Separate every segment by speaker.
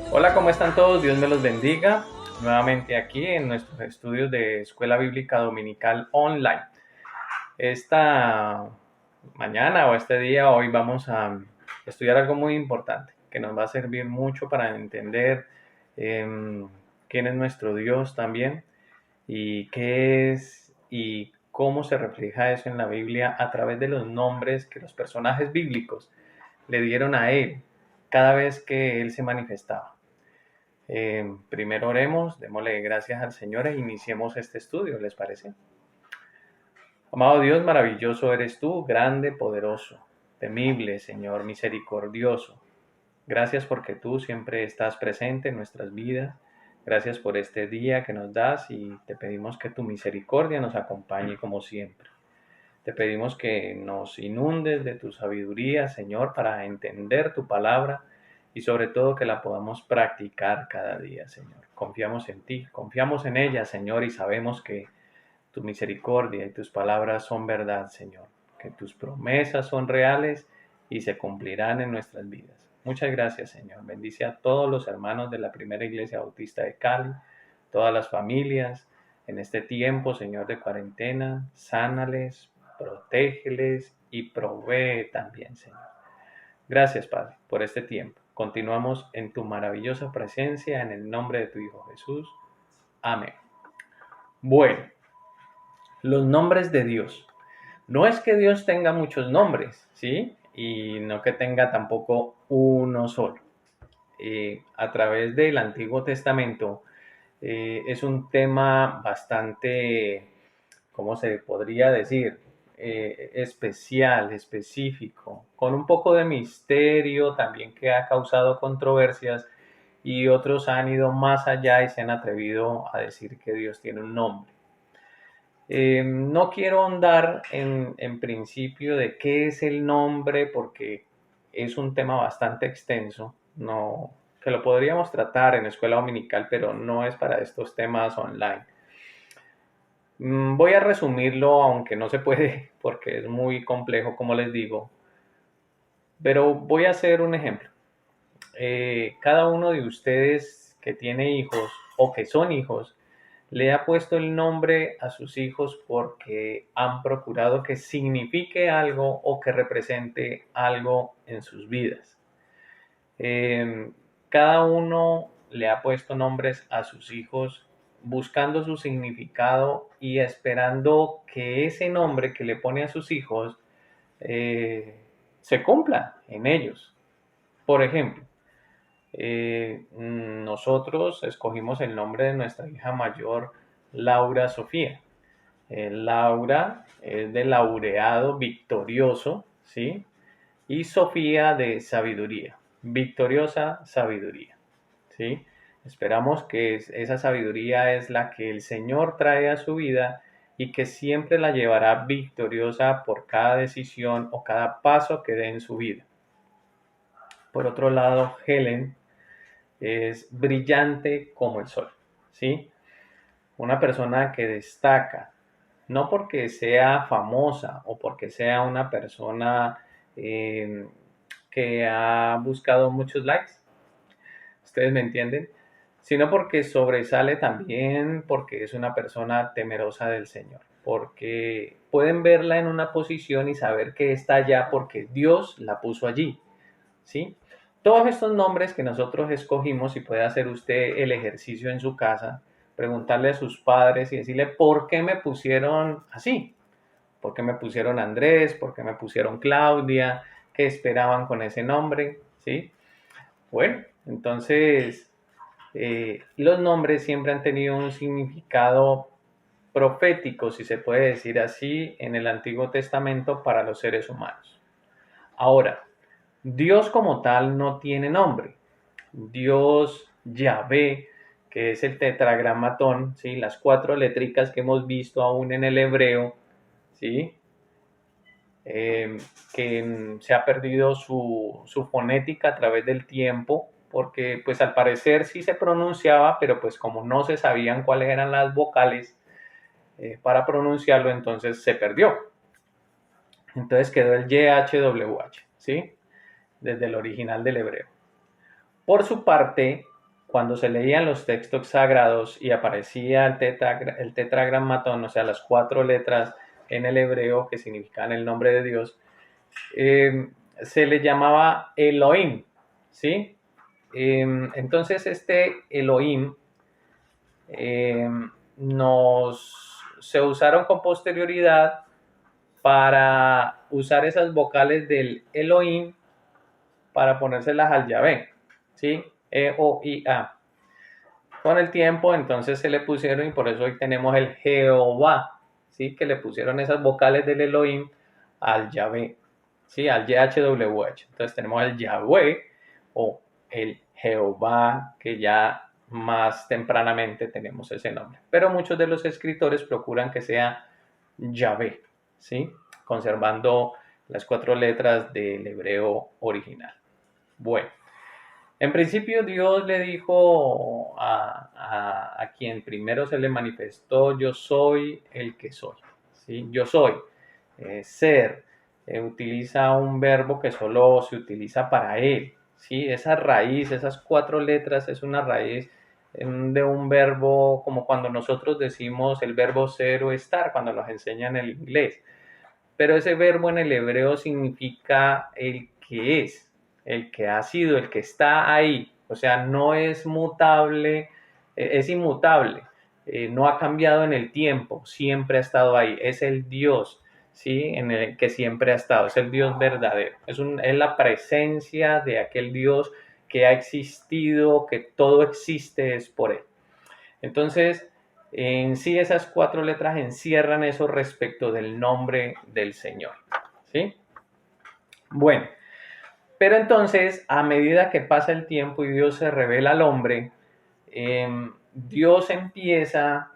Speaker 1: Hola, ¿cómo están todos? Dios me los bendiga. Nuevamente aquí en nuestros estudios de Escuela Bíblica Dominical Online. Esta mañana o este día, hoy vamos a estudiar algo muy importante que nos va a servir mucho para entender quién es nuestro Dios también y qué es y cómo se refleja eso en la Biblia a través de los nombres que los personajes bíblicos le dieron a Él cada vez que Él se manifestaba. Primero oremos, démosle gracias al Señor e iniciemos este estudio, ¿les parece? Amado Dios, maravilloso eres tú, grande, poderoso, temible, Señor, misericordioso. Gracias porque tú siempre estás presente en nuestras vidas. Gracias por este día que nos das y te pedimos que tu misericordia nos acompañe como siempre. Te pedimos que nos inundes de tu sabiduría, Señor, para entender tu palabra y sobre todo que la podamos practicar cada día, Señor. Confiamos en ti, confiamos en ella, Señor, y sabemos que tu misericordia y tus palabras son verdad, Señor, que tus promesas son reales y se cumplirán en nuestras vidas. Muchas gracias, Señor. Bendice a todos los hermanos de la primera iglesia bautista de Cali, todas las familias en este tiempo, Señor, de cuarentena. Sánales, protégeles y provee también, Señor. Gracias, Padre, por este tiempo. Continuamos en tu maravillosa presencia en el nombre de tu Hijo Jesús. Amén. Bueno, los nombres de Dios. No es que Dios tenga muchos nombres, ¿sí? Y no que tenga tampoco uno solo. A través del Antiguo Testamento es un tema bastante, ¿cómo se podría decir? Especial, específico, con un poco de misterio también que ha causado controversias y otros han ido más allá y se han atrevido a decir que Dios tiene un nombre. No quiero ahondar en principio de qué es el nombre porque es un tema bastante extenso, no, que lo podríamos tratar en escuela dominical, pero no es para estos temas online. Voy a resumirlo, aunque no se puede porque es muy complejo, como les digo, pero voy a hacer un ejemplo. Cada uno de ustedes que tiene hijos o que son hijos, le ha puesto el nombre a sus hijos porque han procurado que signifique algo o que represente algo en sus vidas. Eh, Cada uno le ha puesto nombres a sus hijos buscando su significado y esperando que ese nombre que le pone a sus hijos se cumpla en ellos. Por ejemplo, nosotros escogimos el nombre de nuestra hija mayor, Laura Sofía. Laura es de laureado, victorioso, ¿sí? Y Sofía de sabiduría, victoriosa sabiduría, ¿sí? Esperamos que esa sabiduría es la que el Señor trae a su vida y que siempre la llevará victoriosa por cada decisión o cada paso que dé en su vida. Por otro lado, Helen es brillante como el sol, ¿sí? Una persona que destaca, no porque sea famosa o porque sea una persona eh, que ha buscado muchos likes, ustedes me entienden, sino porque sobresale también porque es una persona temerosa del Señor, porque pueden verla en una posición y saber que está allá porque Dios la puso allí, ¿sí? Todos estos nombres que nosotros escogimos, y puede hacer usted el ejercicio en su casa, preguntarle a sus padres y decirle, ¿por qué me pusieron así? ¿Por qué me pusieron Andrés? ¿Por qué me pusieron Claudia? ¿Qué esperaban con ese nombre? ¿Sí? Bueno, entonces los nombres siempre han tenido un significado profético, si se puede decir así, en el Antiguo Testamento para los seres humanos. Ahora, Dios como tal no tiene nombre. Dios Yahvé, que es el tetragramatón, ¿sí? Las cuatro letricas que hemos visto aún en el hebreo, ¿sí? Que se ha perdido su fonética a través del tiempo, porque pues al parecer sí se pronunciaba, pero pues como no se sabían cuáles eran las vocales para pronunciarlo, entonces se perdió. Entonces quedó el YHWH, ¿sí? Desde el original del hebreo. Por su parte, cuando se leían los textos sagrados y aparecía el tetragramatón, o sea, las 4 letras en el hebreo que significaban el nombre de Dios, se le llamaba Elohim, ¿sí? Entonces este Elohim se usaron con posterioridad para usar esas vocales del Elohim para ponérselas al Yahvé, ¿sí? E-O-I-A. Con el tiempo, entonces se le pusieron, y por eso hoy tenemos el Jehová, ¿sí? Que le pusieron esas vocales del Elohim al Yahvé, ¿sí? Al YHWH. Entonces tenemos el Yahvé o el Jehová, que ya más tempranamente tenemos ese nombre. Pero muchos de los escritores procuran que sea Yahvé, ¿sí? Conservando las 4 letras del hebreo original. Bueno, en principio Dios le dijo a quien primero se le manifestó: yo soy el que soy, ¿sí? Yo soy, ser, utiliza un verbo que solo se utiliza para él, ¿sí? Esa raíz, esas 4 letras es una raíz de un verbo, como cuando nosotros decimos el verbo ser o estar, cuando nos enseñan el inglés. Pero ese verbo en el hebreo significa el que es, el que ha sido, el que está ahí. O sea, no es mutable, es inmutable. No ha cambiado en el tiempo, siempre ha estado ahí. Es el Dios, ¿sí? En el que siempre ha estado, es el Dios verdadero. Es la presencia de aquel Dios que ha existido, que todo existe es por él. Entonces, en sí esas 4 letras encierran eso respecto del nombre del Señor, ¿sí? Bueno, pero entonces, a medida que pasa el tiempo y Dios se revela al hombre, Dios empieza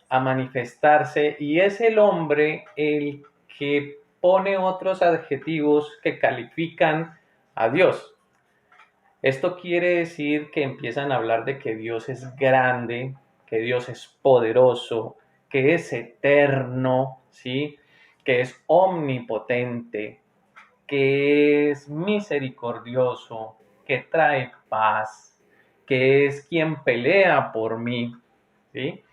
Speaker 1: a manifestarse y es el hombre el que pone otros adjetivos que califican a Dios. Esto quiere decir que empiezan a hablar de que Dios es grande, que Dios es poderoso, que es eterno, ¿sí? Que es omnipotente, que es misericordioso, que trae paz, que es quien pelea por mí, ¿sí?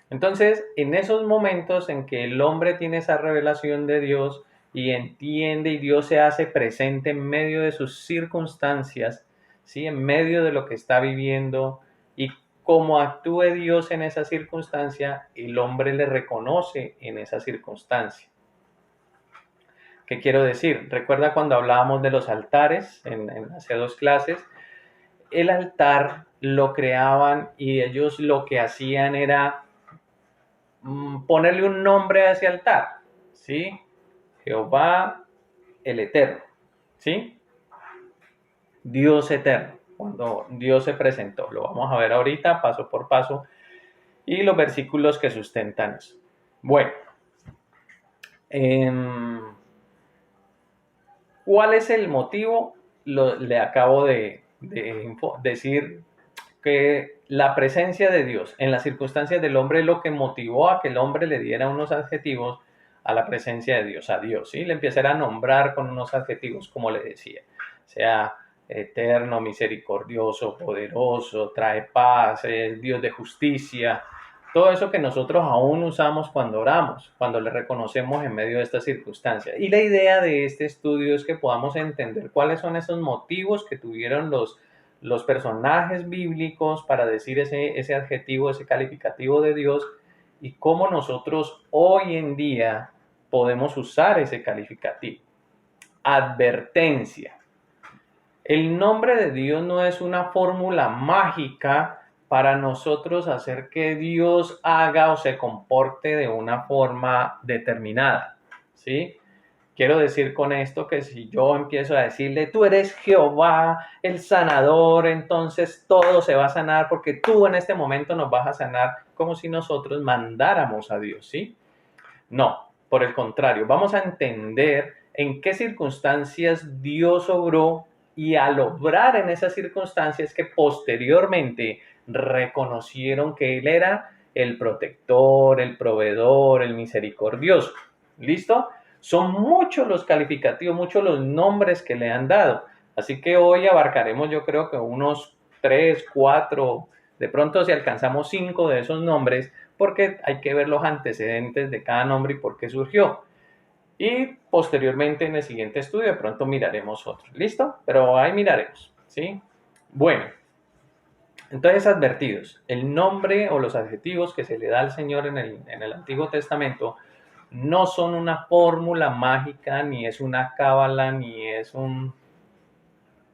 Speaker 1: Entonces, en esos momentos en que el hombre tiene esa revelación de Dios y entiende y Dios se hace presente en medio de sus circunstancias, ¿sí? En medio de lo que está viviendo, y como actúe Dios en esa circunstancia, el hombre le reconoce en esa circunstancia. ¿Qué quiero decir? Recuerda cuando hablábamos de los altares en hace 2 clases. El altar lo creaban y ellos lo que hacían era ponerle un nombre a ese altar, ¿sí? Jehová el Eterno, ¿sí? Dios eterno, cuando Dios se presentó. Lo vamos a ver ahorita, paso por paso, y los versículos que sustentan eso. Bueno, ¿cuál es el motivo? Le acabo de decir que la presencia de Dios en las circunstancias del hombre es lo que motivó a que el hombre le diera unos adjetivos a la presencia de Dios, a Dios, ¿sí? Le empezara a nombrar con unos adjetivos, como le decía, sea eterno, misericordioso, poderoso, trae paz, es Dios de justicia, todo eso que nosotros aún usamos cuando oramos, cuando le reconocemos en medio de estas circunstancias. Y la idea de este estudio es que podamos entender cuáles son esos motivos que tuvieron los personajes bíblicos para decir ese adjetivo, ese calificativo de Dios, y cómo nosotros hoy en día podemos usar ese calificativo. Advertencia. El nombre de Dios no es una fórmula mágica para nosotros hacer que Dios haga o se comporte de una forma determinada, ¿sí? Quiero decir con esto que si yo empiezo a decirle, tú eres Jehová, el sanador, entonces todo se va a sanar porque tú en este momento nos vas a sanar, como si nosotros mandáramos a Dios, ¿sí? No, por el contrario, vamos a entender en qué circunstancias Dios obró, y al obrar en esas circunstancias que posteriormente reconocieron que Él era el protector, el proveedor, el misericordioso. ¿Listo? Son muchos los calificativos, muchos los nombres que le han dado. Así que hoy abarcaremos, yo creo que unos 3, 4 De pronto si alcanzamos 5 de esos nombres, porque hay que ver los antecedentes de cada nombre y por qué surgió. Y posteriormente en el siguiente estudio de pronto miraremos otros. ¿Listo? Pero ahí miraremos, ¿sí? Bueno, entonces advertidos, el nombre o los adjetivos que se le da al Señor en el Antiguo Testamento no son una fórmula mágica, ni es una cábala, ni es un,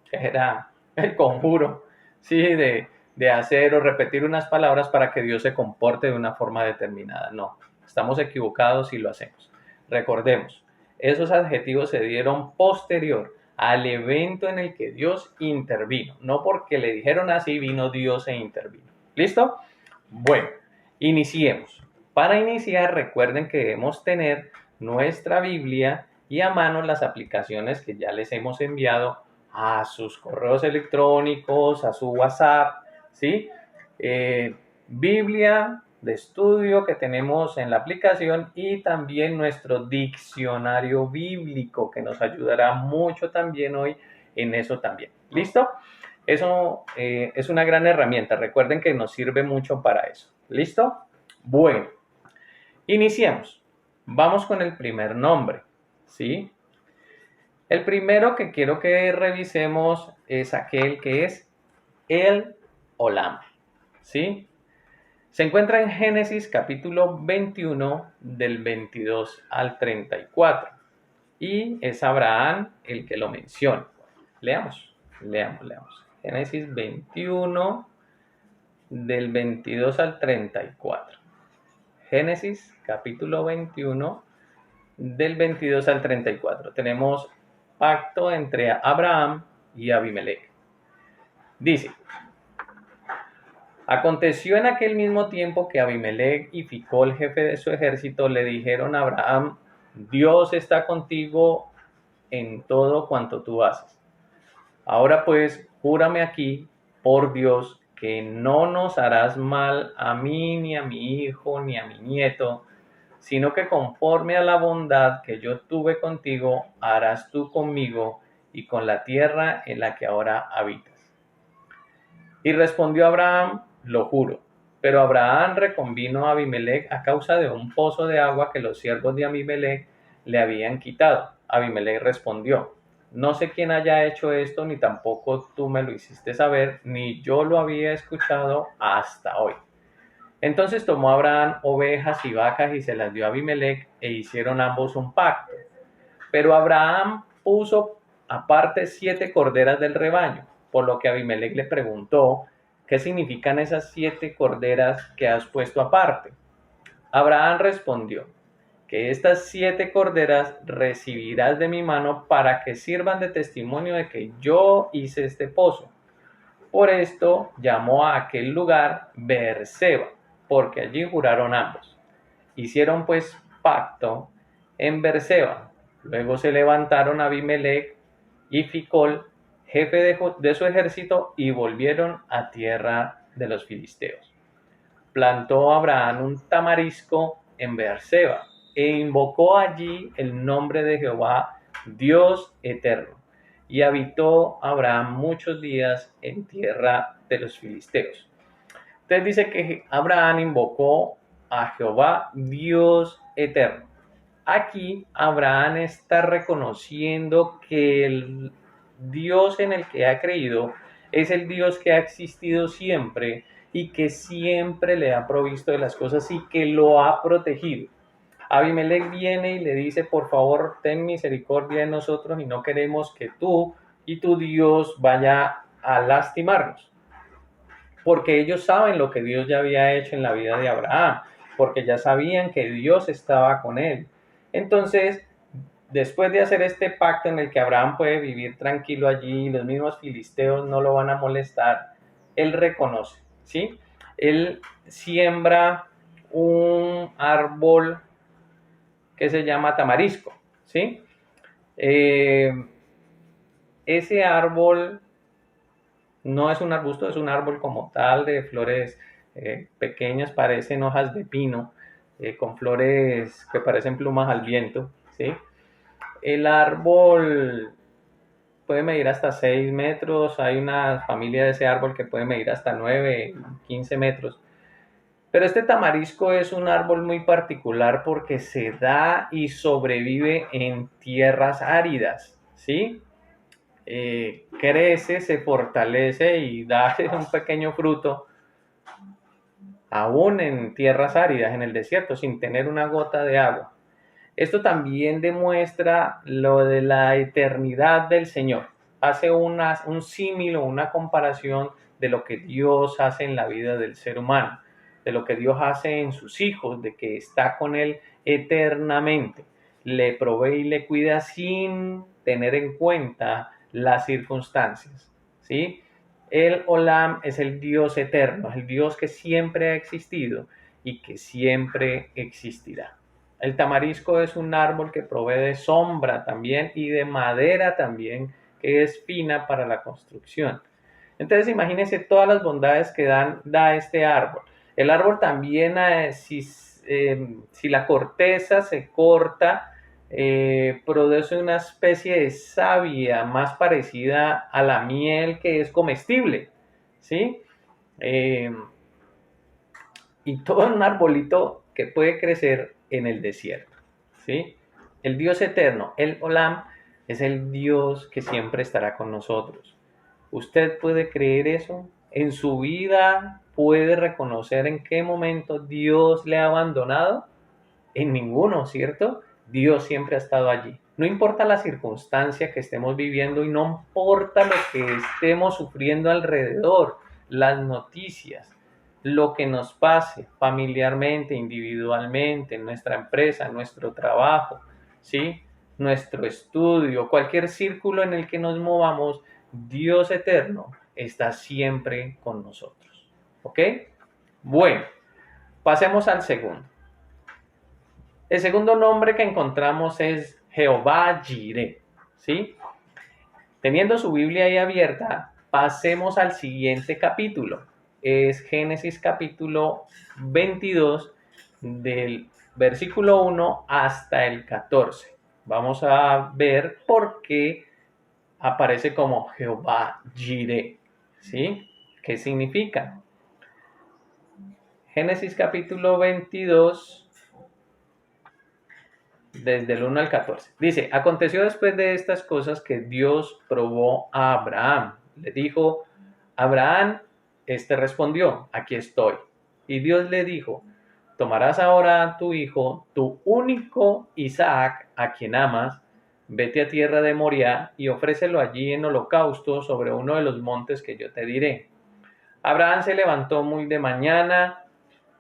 Speaker 1: ¿qué era? El conjuro, ¿sí? De hacer o repetir unas palabras para que Dios se comporte de una forma determinada. No, estamos equivocados si lo hacemos. Recordemos, esos adjetivos se dieron posterior al evento en el que Dios intervino. No porque le dijeron así, vino Dios e intervino. ¿Listo? Bueno, iniciemos. Para iniciar, recuerden que debemos tener nuestra Biblia y a mano las aplicaciones que ya les hemos enviado a sus correos electrónicos, a su WhatsApp, ¿sí? Biblia de estudio que tenemos en la aplicación y también nuestro diccionario bíblico que nos ayudará mucho también hoy en eso también. ¿Listo? Eso es una gran herramienta. Recuerden que nos sirve mucho para eso. ¿Listo? Bueno, iniciemos. Vamos con el primer nombre, ¿sí? El primero que quiero que revisemos es aquel que es el Olam, ¿sí? Se encuentra en Génesis capítulo 21 del 22 al 34 y es Abraham el que lo menciona. Leamos. Génesis 21 del 22 al 34. Génesis capítulo 21 del 22 al 34. Tenemos pacto entre Abraham y Abimelech. Dice: aconteció en aquel mismo tiempo que Abimelech y Ficol, jefe de su ejército, le dijeron a Abraham: Dios está contigo en todo cuanto tú haces. Ahora pues, júrame aquí, por Dios, que no nos harás mal a mí, ni a mi hijo, ni a mi nieto, sino que conforme a la bondad que yo tuve contigo, harás tú conmigo y con la tierra en la que ahora habitas. Y respondió Abraham: lo juro. Pero Abraham reconvino a Abimelech a causa de un pozo de agua que los siervos de Abimelech le habían quitado. Abimelech respondió: no sé quién haya hecho esto, ni tampoco tú me lo hiciste saber, ni yo lo había escuchado hasta hoy. Entonces tomó Abraham ovejas y vacas y se las dio a Abimelech e hicieron ambos un pacto. Pero Abraham puso aparte 7 corderas del rebaño, por lo que Abimelech le preguntó: ¿qué significan esas 7 corderas que has puesto aparte? Abraham respondió: que estas 7 corderas recibirás de mi mano para que sirvan de testimonio de que yo hice este pozo. Por esto llamó a aquel lugar Beerseba, porque allí juraron ambos. Hicieron pues pacto en Beerseba. Luego se levantaron Abimelech y Ficol, jefe de su ejército, y volvieron a tierra de los filisteos. Plantó Abraham un tamarisco en Beerseba e invocó allí el nombre de Jehová, Dios eterno. Y habitó Abraham muchos días en tierra de los filisteos. Entonces dice que Abraham invocó a Jehová, Dios eterno. Aquí Abraham está reconociendo que el Dios en el que ha creído es el Dios que ha existido siempre y que siempre le ha provisto de las cosas y que lo ha protegido. Abimelech viene y le dice: por favor, ten misericordia de nosotros y no queremos que tú y tu Dios vaya a lastimarnos. Porque ellos saben lo que Dios ya había hecho en la vida de Abraham, porque ya sabían que Dios estaba con él. Entonces, después de hacer este pacto en el que Abraham puede vivir tranquilo allí, los mismos filisteos no lo van a molestar, él reconoce, ¿sí? Él siembra un árbol que se llama tamarisco, ¿sí? Ese árbol no es un arbusto, es un árbol como tal de flores pequeñas, parecen hojas de pino, con flores que parecen plumas al viento, ¿sí? El árbol, puede medir hasta 6 metros, hay una familia de ese árbol que puede medir hasta 9, 15 metros. Pero este tamarisco es un árbol muy particular porque se da y sobrevive en tierras áridas, ¿sí? Crece, se fortalece y da un pequeño fruto, aún en tierras áridas, en el desierto, sin tener una gota de agua. Esto también demuestra lo de la eternidad del Señor. Hace un símil o una comparación de lo que Dios hace en la vida del ser humano, de lo que Dios hace en sus hijos, de que está con Él eternamente. Le provee y le cuida sin tener en cuenta las circunstancias, ¿sí? El Olam es el Dios eterno, es el Dios que siempre ha existido y que siempre existirá. El tamarisco es un árbol que provee de sombra también y de madera también, que es fina para la construcción. Entonces imagínense todas las bondades que da este árbol. El árbol también, si la corteza se corta, produce una especie de savia más parecida a la miel, que es comestible, ¿sí? Eh, y todo un arbolito que puede crecer en el desierto, ¿sí? El Dios eterno, el Olam, es el Dios que siempre estará con nosotros. ¿Usted puede creer eso? ¿En su vida puede reconocer en qué momento Dios le ha abandonado? En ninguno, ¿cierto? Dios siempre ha estado allí. No importa la circunstancia que estemos viviendo y no importa lo que estemos sufriendo alrededor, las noticias, lo que nos pase familiarmente, individualmente, en nuestra empresa, en nuestro trabajo, ¿sí? Nuestro estudio, cualquier círculo en el que nos movamos, Dios eterno está siempre con nosotros. ¿Ok? Bueno, pasemos al segundo. El segundo nombre que encontramos es Jehová Jireh, ¿sí? Teniendo su Biblia ahí abierta, pasemos al siguiente capítulo. Es Génesis capítulo 22, del versículo 1 hasta el 14. Vamos a ver por qué aparece como Jehová Jireh, ¿sí? ¿Qué significa? Génesis capítulo 22, desde el 1 al 14. Dice, aconteció después de estas cosas que Dios probó a Abraham. Le dijo, Abraham, este respondió, aquí estoy. Y Dios le dijo, tomarás ahora a tu hijo, tu único Isaac, a quien amas, vete a tierra de Moriah y ofrécelo allí en holocausto sobre uno de los montes que yo te diré. Abraham se levantó muy de mañana,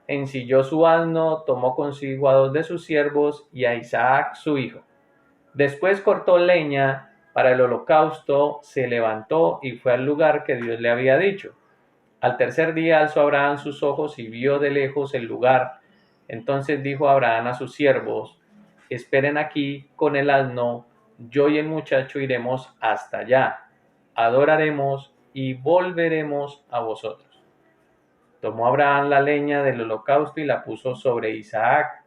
Speaker 1: ensilló su asno, tomó consigo a 2 de sus siervos y a Isaac su hijo. Después cortó leña para el holocausto, se levantó y fue al lugar que Dios le había dicho. Al tercer día alzó Abraham sus ojos y vio de lejos el lugar. Entonces dijo Abraham a sus siervos, esperen aquí con el asno, yo y el muchacho iremos hasta allá, adoraremos y volveremos a vosotros. Tomó Abraham la leña del holocausto y la puso sobre Isaac,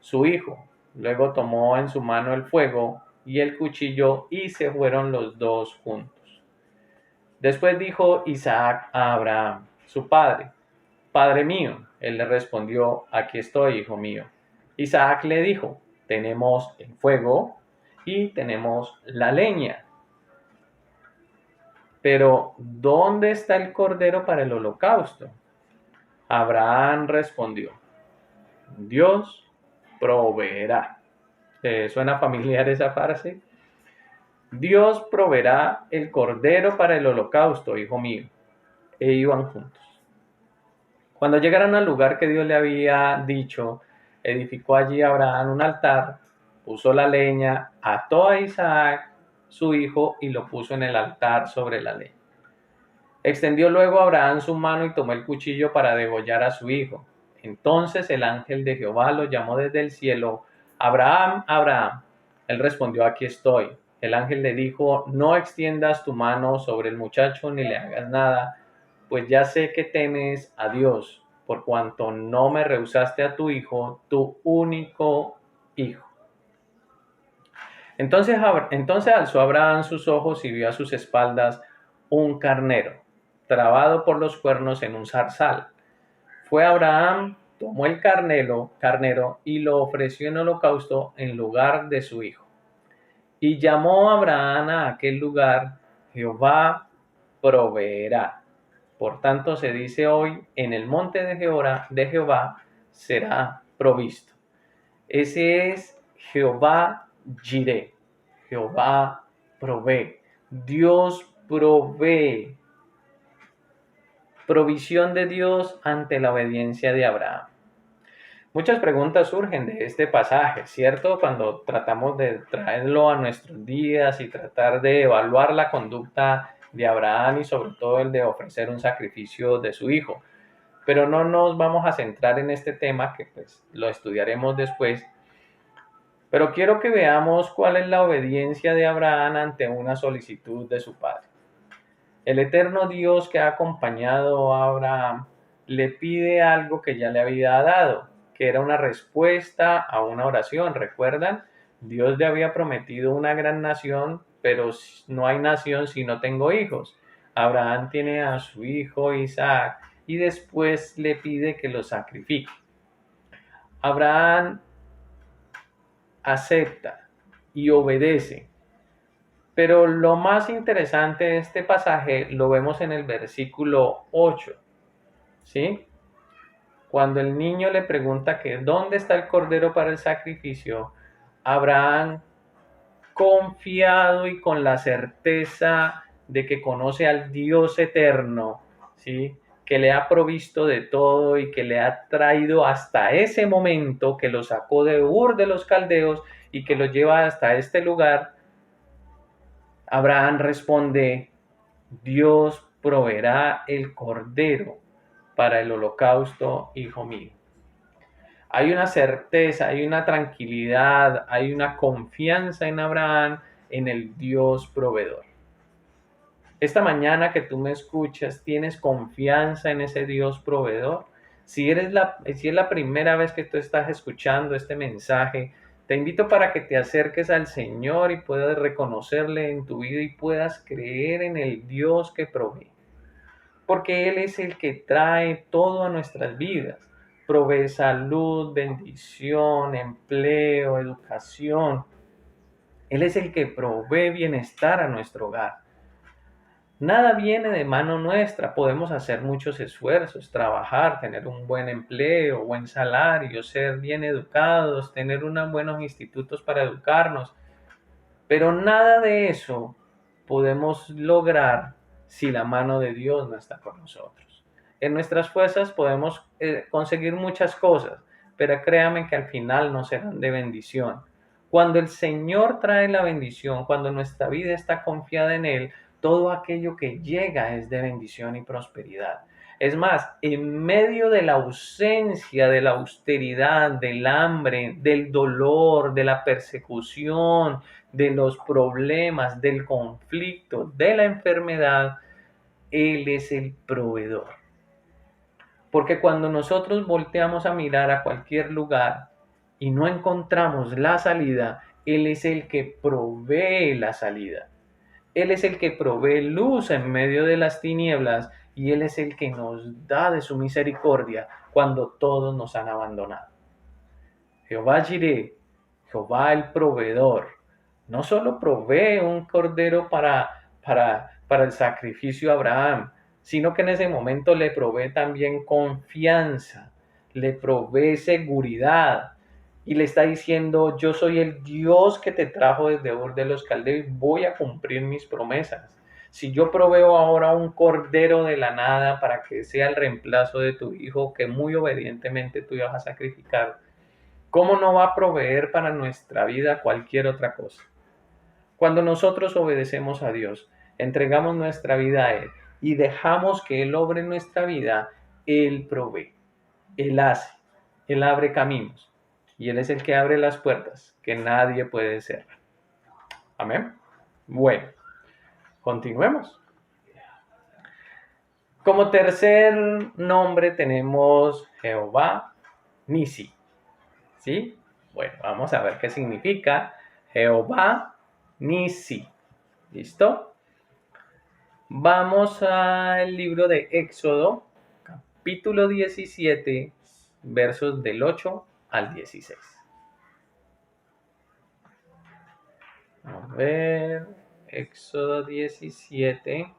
Speaker 1: su hijo. Luego tomó en su mano el fuego y el cuchillo y se fueron los dos juntos. Después dijo Isaac a Abraham, su padre, Padre mío. Él le respondió, aquí estoy, hijo mío. Isaac le dijo, tenemos el fuego y tenemos la leña. Pero, ¿dónde está el cordero para el holocausto? Abraham respondió, Dios proveerá. ¿Te suena familiar esa frase? Dios proveerá el cordero para el holocausto, hijo mío. E iban juntos. Cuando llegaron al lugar que Dios le había dicho, edificó allí Abraham un altar, puso la leña, ató a Isaac, su hijo, y lo puso en el altar sobre la leña. Extendió luego Abraham su mano y tomó el cuchillo para degollar a su hijo. Entonces el ángel de Jehová lo llamó desde el cielo, Abraham, Abraham. Él respondió, aquí estoy. El ángel le dijo, no extiendas tu mano sobre el muchacho ni le hagas nada, pues ya sé que temes a Dios, por cuanto no me rehusaste a tu hijo, tu único hijo. Entonces alzó Abraham sus ojos y vio a sus espaldas un carnero, trabado por los cuernos en un zarzal. Fue Abraham, tomó el carnero y lo ofreció en holocausto en lugar de su hijo. Y llamó a Abraham a aquel lugar: Jehová proveerá. Por tanto se dice hoy: en el monte de Jehová será provisto. Ese es Jehová Jireh. Jehová provee. Dios provee. Provisión de Dios ante la obediencia de Abraham. Muchas preguntas surgen de este pasaje, ¿cierto? Cuando tratamos de traerlo a nuestros días y tratar de evaluar la conducta de Abraham y sobre todo el de ofrecer un sacrificio de su hijo. Pero no nos vamos a centrar en este tema, que pues lo estudiaremos después. Pero quiero que veamos cuál es la obediencia de Abraham ante una solicitud de su padre. El eterno Dios que ha acompañado a Abraham le pide algo que ya le había dado, que era una respuesta a una oración. ¿Recuerdan? Dios le había prometido una gran nación, pero no hay nación si no tengo hijos. Abraham tiene a su hijo Isaac y después le pide que lo sacrifique. Abraham acepta y obedece. Pero lo más interesante de este pasaje lo vemos en el versículo 8, ¿sí? Cuando el niño le pregunta que dónde está el cordero para el sacrificio, Abraham, confiado y con la certeza de que conoce al Dios eterno, ¿sí?, que le ha provisto de todo y que le ha traído hasta ese momento, que lo sacó de Ur de los Caldeos y que lo lleva hasta este lugar, Abraham responde: Dios proveerá el cordero para el holocausto, hijo mío. Hay una certeza, hay una tranquilidad, hay una confianza en Abraham, en el Dios proveedor. Esta mañana que tú me escuchas, ¿tienes confianza en ese Dios proveedor? Si es la primera vez que tú estás escuchando este mensaje, te invito para que te acerques al Señor y puedas reconocerle en tu vida y puedas creer en el Dios que provee. Porque Él es el que trae todo a nuestras vidas. Provee salud, bendición, empleo, educación. Él es el que provee bienestar a nuestro hogar. Nada viene de mano nuestra, podemos hacer muchos esfuerzos, trabajar, tener un buen empleo, buen salario, ser bien educados, tener unos buenos institutos para educarnos, pero nada de eso podemos lograr si la mano de Dios no está con nosotros. En nuestras fuerzas podemos conseguir muchas cosas, pero créanme que al final no serán de bendición. Cuando el Señor trae la bendición, cuando nuestra vida está confiada en Él, todo aquello que llega es de bendición y prosperidad. Es más, en medio de la ausencia, de la austeridad, del hambre, del dolor, de la persecución, de los problemas, del conflicto, de la enfermedad, Él es el proveedor. Porque cuando nosotros volteamos a mirar a cualquier lugar y no encontramos la salida, Él es el que provee la salida. Él es el que provee luz en medio de las tinieblas y Él es el que nos da de su misericordia cuando todos nos han abandonado. Jehová Jireh, Jehová el proveedor, no solo provee un cordero para el sacrificio a Abraham, sino que en ese momento le provee también confianza, le provee seguridad y le está diciendo: yo soy el Dios que te trajo desde Ur de los Caldeos y voy a cumplir mis promesas. Si yo proveo ahora un cordero de la nada para que sea el reemplazo de tu hijo que muy obedientemente tú ibas a sacrificar, ¿cómo no va a proveer para nuestra vida cualquier otra cosa? Cuando nosotros obedecemos a Dios, entregamos nuestra vida a Él y dejamos que Él obre en nuestra vida, Él provee, Él hace, Él abre caminos y Él es el que abre las puertas que nadie puede cerrar. Amén. Bueno, continuemos. Como tercer nombre tenemos Jehová Nisi. ¿Sí? Bueno, vamos a ver qué significa Jehová Nisi. ¿Listo? Vamos al libro de Éxodo, capítulo 17, versos del 8 al 16. A ver, Éxodo 17,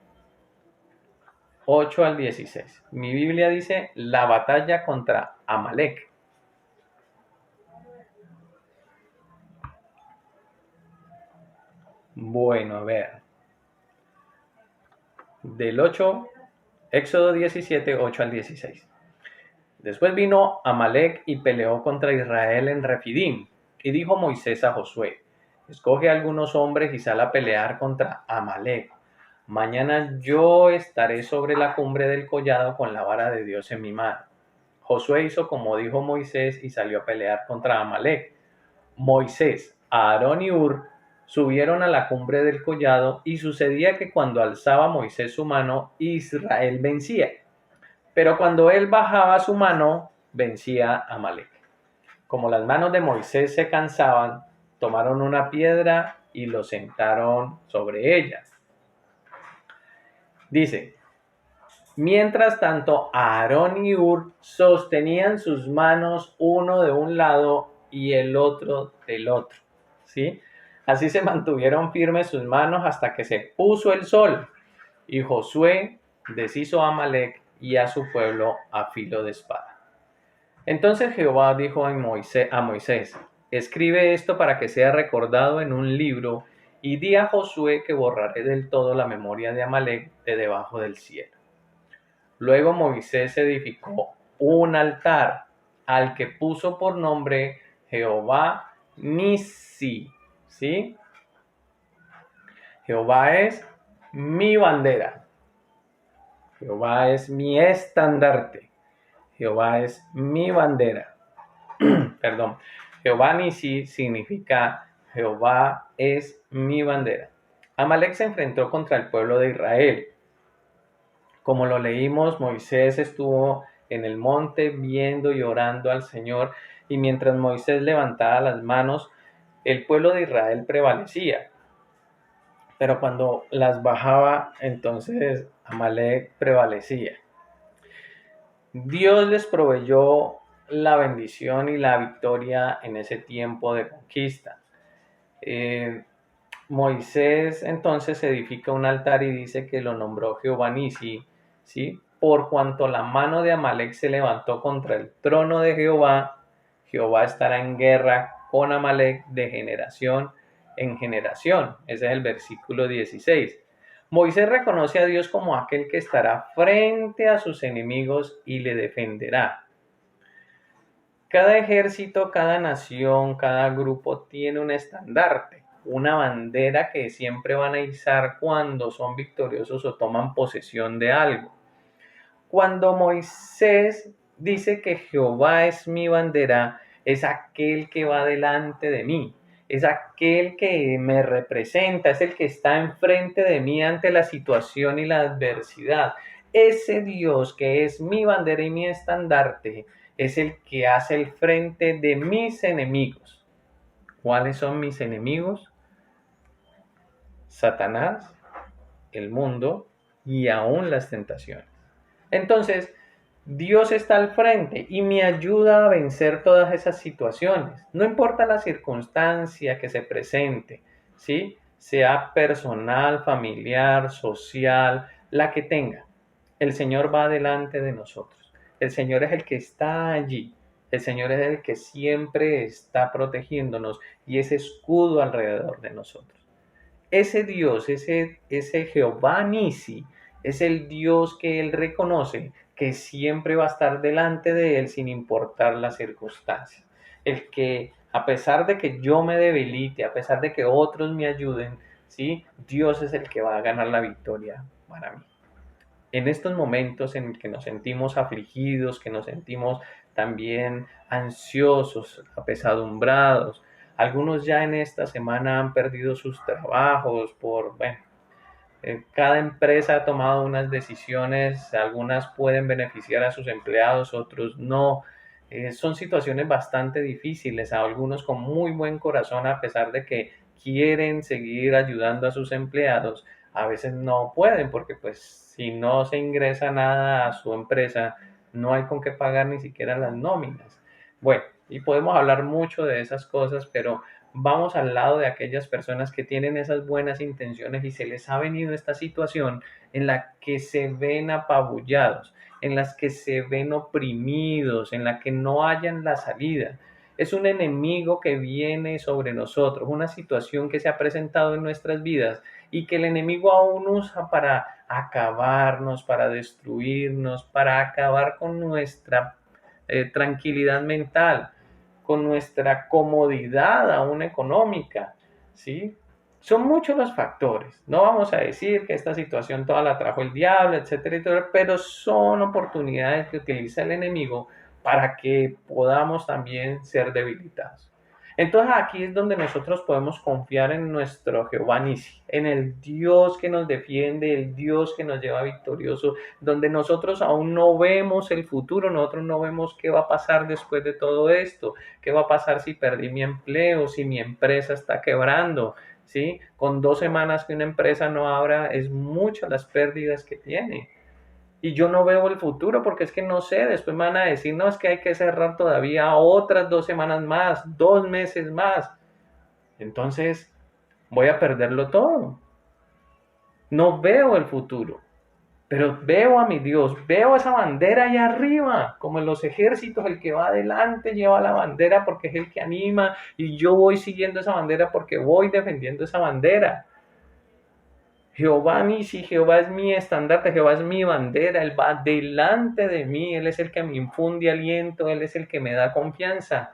Speaker 1: 8 al 16. Mi Biblia dice la batalla contra Amalek. Bueno, a ver. Del 8, Éxodo 17, 8 al 16. Después vino Amalek y peleó contra Israel en Refidim. Y dijo Moisés a Josué, escoge algunos hombres y sal a pelear contra Amalek. Mañana yo estaré sobre la cumbre del collado con la vara de Dios en mi mano. Josué hizo como dijo Moisés y salió a pelear contra Amalek. Moisés, Aarón y Hur subieron a la cumbre del collado y sucedía que cuando alzaba Moisés su mano, Israel vencía. Pero cuando él bajaba su mano, vencía a Amalek. Como las manos de Moisés se cansaban, tomaron una piedra y lo sentaron sobre ella. Dice, mientras tanto, Aarón y Hur sostenían sus manos uno de un lado y el otro del otro. ¿Sí? Así se mantuvieron firmes sus manos hasta que se puso el sol. Y Josué deshizo a Amalek y a su pueblo a filo de espada. Entonces Jehová dijo a Moisés, escribe esto para que sea recordado en un libro y di a Josué que borraré del todo la memoria de Amalek de debajo del cielo. Luego Moisés edificó un altar al que puso por nombre Jehová Nisi. ¿Sí? Jehová es mi bandera. Jehová es mi estandarte. Jehová es mi bandera. Perdón. Jehová Nisi significa Jehová es mi bandera. Amalek se enfrentó contra el pueblo de Israel. Como lo leímos, Moisés estuvo en el monte viendo y orando al Señor, y mientras Moisés levantaba las manos, el pueblo de Israel prevalecía. Pero cuando las bajaba, entonces Amalek prevalecía. Dios les proveyó la bendición y la victoria en ese tiempo de conquista. Moisés entonces edifica un altar y dice que lo nombró Jehová Nisi, ¿sí? Por cuanto la mano de Amalek se levantó contra el trono de Jehová, Jehová estará en guerra con Amalek de generación en generación. Ese es el versículo 16. Moisés reconoce a Dios como aquel que estará frente a sus enemigos y le defenderá. Cada ejército, cada nación, cada grupo tiene un estandarte, una bandera que siempre van a izar cuando son victoriosos o toman posesión de algo. Cuando Moisés dice que Jehová es mi bandera, es aquel que va delante de mí, es aquel que me representa, es el que está enfrente de mí ante la situación y la adversidad. Ese Dios que es mi bandera y mi estandarte es el que hace el frente de mis enemigos. ¿Cuáles son mis enemigos? Satanás, el mundo y aún las tentaciones. Entonces, Dios está al frente y me ayuda a vencer todas esas situaciones. No importa la circunstancia que se presente, ¿sí? Sea personal, familiar, social, la que tenga. El Señor va delante de nosotros. El Señor es el que está allí. El Señor es el que siempre está protegiéndonos y ese escudo alrededor de nosotros. Ese Dios, ese Jehová Nisi, es el Dios que Él reconoce que siempre va a estar delante de Él sin importar las circunstancias. El que, a pesar de que yo me debilite, a pesar de que otros me ayuden, ¿sí? Dios es el que va a ganar la victoria para mí. En estos momentos en que nos sentimos afligidos, que nos sentimos también ansiosos, apesadumbrados, algunos ya en esta semana han perdido sus trabajos cada empresa ha tomado unas decisiones, algunas pueden beneficiar a sus empleados, otros no. Son situaciones bastante difíciles, a algunos con muy buen corazón, a pesar de que quieren seguir ayudando a sus empleados, a veces no pueden porque pues si no se ingresa nada a su empresa, no hay con qué pagar ni siquiera las nóminas. Bueno, y podemos hablar mucho de esas cosas, pero vamos al lado de aquellas personas que tienen esas buenas intenciones y se les ha venido esta situación en la que se ven apabullados, en las que se ven oprimidos, en la que no hayan la salida. Es un enemigo que viene sobre nosotros, una situación que se ha presentado en nuestras vidas y que el enemigo aún usa para acabarnos, para destruirnos, para acabar con nuestra tranquilidad mental, con nuestra comodidad aún económica, ¿sí? Son muchos los factores. No vamos a decir que esta situación toda la trajo el diablo, etcétera, etcétera, pero son oportunidades que utiliza el enemigo para que podamos también ser debilitados. Entonces aquí es donde nosotros podemos confiar en nuestro Jehová Nisi, en el Dios que nos defiende, el Dios que nos lleva victorioso, donde nosotros aún no vemos el futuro, nosotros no vemos qué va a pasar después de todo esto, qué va a pasar si perdí mi empleo, si mi empresa está quebrando, ¿sí? Con 2 semanas que una empresa no abra, es muchas las pérdidas que tiene. Y yo no veo el futuro porque es que no sé, después me van a decir, no, es que hay que cerrar todavía otras 2 semanas más, 2 meses más. Entonces, voy a perderlo todo. No veo el futuro, pero veo a mi Dios, veo esa bandera allá arriba, como en los ejércitos, el que va adelante lleva la bandera porque es el que anima y yo voy siguiendo esa bandera porque voy defendiendo esa bandera. Jehová Nisi, Jehová es mi estandarte, Jehová es mi bandera, Él va delante de mí, Él es el que me infunde aliento, Él es el que me da confianza.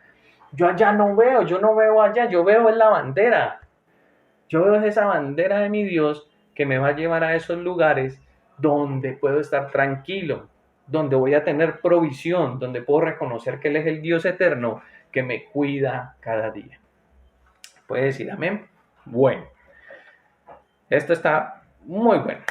Speaker 1: Yo allá no veo, yo no veo allá, yo veo en la bandera. Yo veo esa bandera de mi Dios que me va a llevar a esos lugares donde puedo estar tranquilo, donde voy a tener provisión, donde puedo reconocer que Él es el Dios eterno que me cuida cada día. ¿Puede decir amén? Bueno. Esto está muy bueno.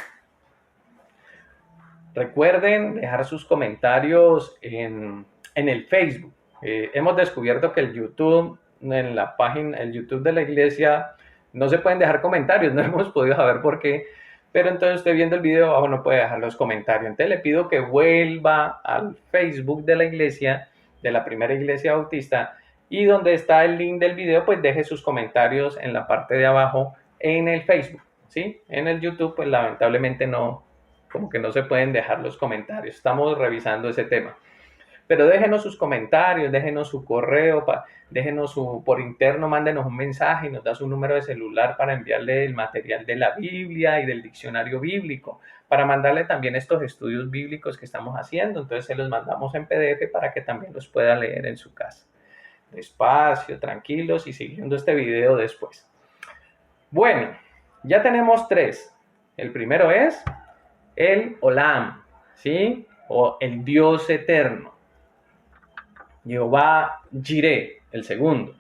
Speaker 1: Recuerden dejar sus comentarios en el Facebook. Hemos descubierto que el YouTube, en la página, el YouTube de la iglesia, no se pueden dejar comentarios. No hemos podido saber por qué. Pero entonces usted viendo el video abajo no puede dejar los comentarios. Entonces le pido que vuelva al Facebook de la iglesia, de la primera iglesia bautista, y donde está el link del video, pues deje sus comentarios en la parte de abajo en el Facebook. ¿Sí? En el YouTube, pues lamentablemente no, como que no se pueden dejar los comentarios. Estamos revisando ese tema. Pero déjenos sus comentarios, déjenos su correo, déjenos por interno, mándenos un mensaje y nos da su número de celular para enviarle el material de la Biblia y del diccionario bíblico, para mandarle también estos estudios bíblicos que estamos haciendo. Entonces se los mandamos en PDF para que también los pueda leer en su casa. Despacio, tranquilos y siguiendo este video después. Bueno, ya tenemos 3. El primero es el Olam, ¿sí? O el Dios eterno. Jehová Jireh, el segundo,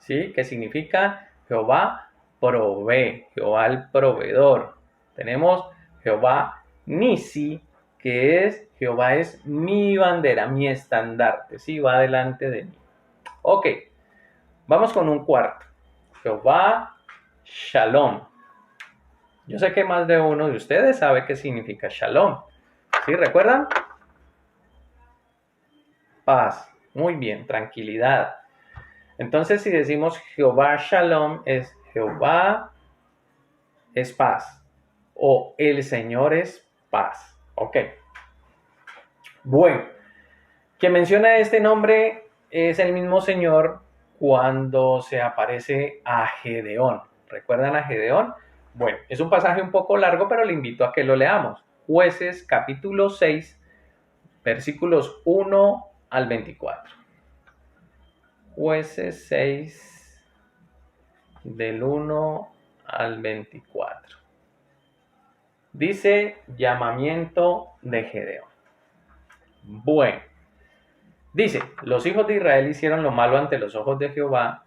Speaker 1: ¿sí? Que significa Jehová provee, Jehová el proveedor. Tenemos Jehová Nisi, que es Jehová es mi bandera, mi estandarte, ¿sí? Va delante de mí. Ok, vamos con un cuarto. Jehová Shalom. Yo sé que más de uno de ustedes sabe qué significa Shalom. ¿Sí? ¿Recuerdan? Paz. Muy bien, tranquilidad. Entonces, si decimos Jehová Shalom, es Jehová es paz. O el Señor es paz. Ok. Bueno, quien menciona este nombre es el mismo Señor cuando se aparece a Gedeón. ¿Recuerdan a Gedeón? Bueno, es un pasaje un poco largo, pero le invito a que lo leamos. Jueces capítulo 6, versículos 1 al 24. Jueces 6, del 1 al 24. Dice llamamiento de Gedeón. Bueno, dice, los hijos de Israel hicieron lo malo ante los ojos de Jehová,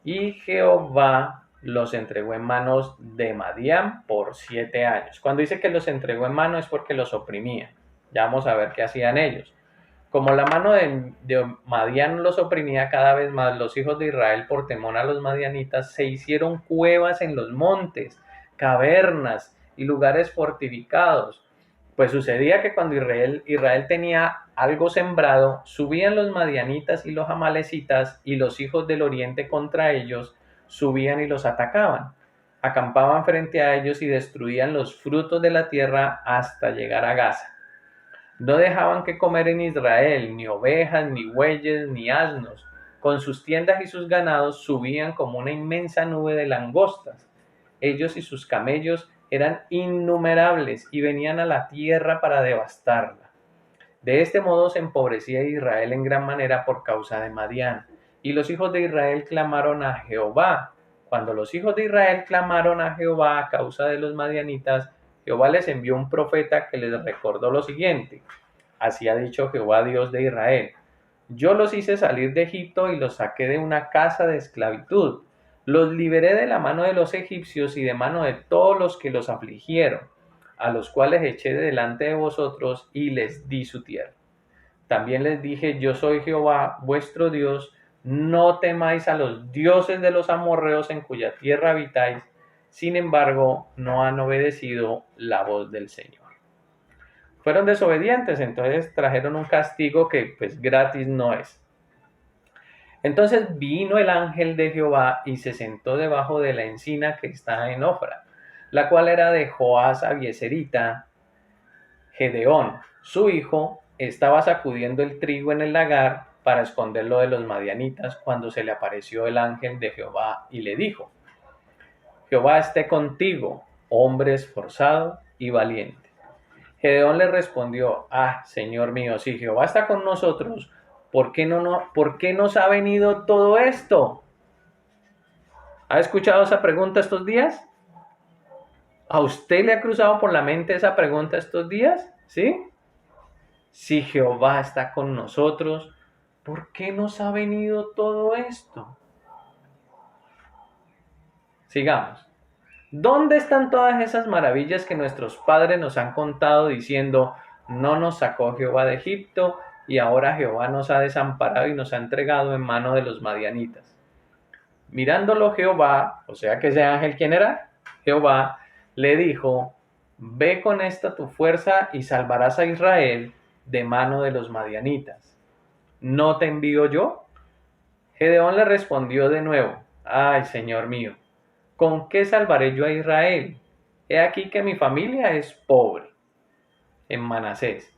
Speaker 1: y Jehová los entregó en manos de Madián por 7 años. Cuando dice que los entregó en manos es porque los oprimía. Ya vamos a ver qué hacían ellos. Como la mano de Madián los oprimía cada vez más, los hijos de Israel, por temor a los madianitas, se hicieron cuevas en los montes, cavernas y lugares fortificados. Pues sucedía que cuando Israel tenía algo sembrado, subían los madianitas y los amalecitas, y los hijos del oriente contra ellos subían y los atacaban. Acampaban frente a ellos y destruían los frutos de la tierra hasta llegar a Gaza. No dejaban que comer en Israel, ni ovejas, ni bueyes, ni asnos. Con sus tiendas y sus ganados subían como una inmensa nube de langostas. Ellos y sus camellos eran innumerables y venían a la tierra para devastarla. De este modo se empobrecía Israel en gran manera por causa de Madián. Y los hijos de Israel clamaron a Jehová. Cuando los hijos de Israel clamaron a Jehová a causa de los madianitas, Jehová les envió un profeta que les recordó lo siguiente: así ha dicho Jehová, Dios de Israel: yo los hice salir de Egipto y los saqué de una casa de esclavitud. Los liberé de la mano de los egipcios y de mano de todos los que los afligieron, a los cuales eché delante de vosotros y les di su tierra. También les dije: yo soy Jehová vuestro Dios, no temáis a los dioses de los amorreos en cuya tierra habitáis. Sin embargo, no han obedecido la voz del Señor. Fueron desobedientes, entonces trajeron un castigo que pues gratis no es. Entonces vino el ángel de Jehová y se sentó debajo de la encina que está en Ofra, la cual era de Joás Abieserita. Gedeón, su hijo, estaba sacudiendo el trigo en el lagar para esconderlo de los madianitas, cuando se le apareció el ángel de Jehová y le dijo: Jehová esté contigo, hombre esforzado y valiente. Gedeón le respondió: Señor mío, si Jehová está con nosotros, ¿por qué nos ha venido todo esto? ¿Ha escuchado esa pregunta estos días? ¿A usted le ha cruzado por la mente esa pregunta estos días? ¿Sí? Si Jehová está con nosotros, ¿por qué nos ha venido todo esto? Sigamos. ¿Dónde están todas esas maravillas que nuestros padres nos han contado diciendo: no nos sacó Jehová de Egipto, y ahora Jehová nos ha desamparado y nos ha entregado en mano de los madianitas? Mirándolo Jehová, o sea que ese ángel, ¿quién era? Jehová, le dijo: ve con esta tu fuerza y salvarás a Israel de mano de los madianitas. ¿No te envío yo? Gedeón le respondió de nuevo: Señor mío, ¿con qué salvaré yo a Israel? He aquí que mi familia es pobre en Manasés,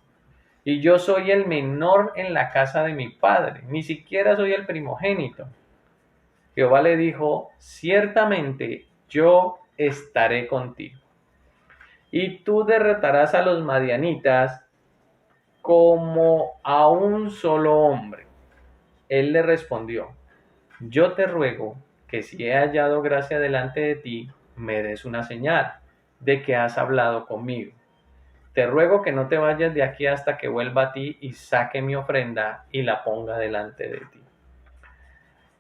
Speaker 1: y yo soy el menor en la casa de mi padre, ni siquiera soy el primogénito. Jehová le dijo: ciertamente yo estaré contigo, y tú derrotarás a los madianitas como a un solo hombre. Él le respondió: yo te ruego que si he hallado gracia delante de ti, me des una señal de que has hablado conmigo. Te ruego que no te vayas de aquí hasta que vuelva a ti y saque mi ofrenda y la ponga delante de ti.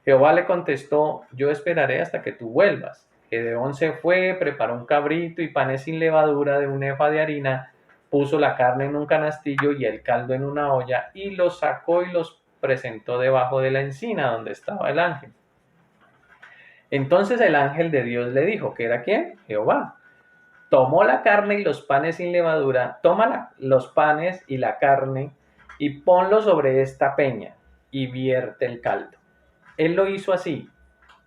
Speaker 1: Jehová le contestó: yo esperaré hasta que tú vuelvas. Gedeón se fue, preparó un cabrito y panes sin levadura de un efa de harina, puso la carne en un canastillo y el caldo en una olla, y los sacó y los presentó debajo de la encina donde estaba el ángel. Entonces el ángel de Dios le dijo, ¿que era quién? Jehová. Tomó la carne y los panes sin levadura, toma los panes y la carne y ponlo sobre esta peña y vierte el caldo. Él lo hizo así.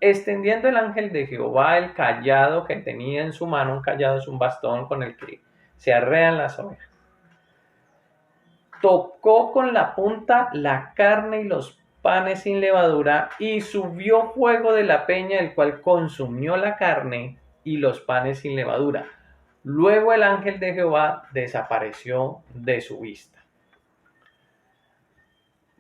Speaker 1: Extendiendo el ángel de Jehová el cayado que tenía en su mano. Un cayado es un bastón con el que se arrean las ovejas. Tocó con la punta la carne y los panes sin levadura, y subió fuego de la peña, el cual consumió la carne y los panes sin levadura. Luego el ángel de Jehová desapareció de su vista.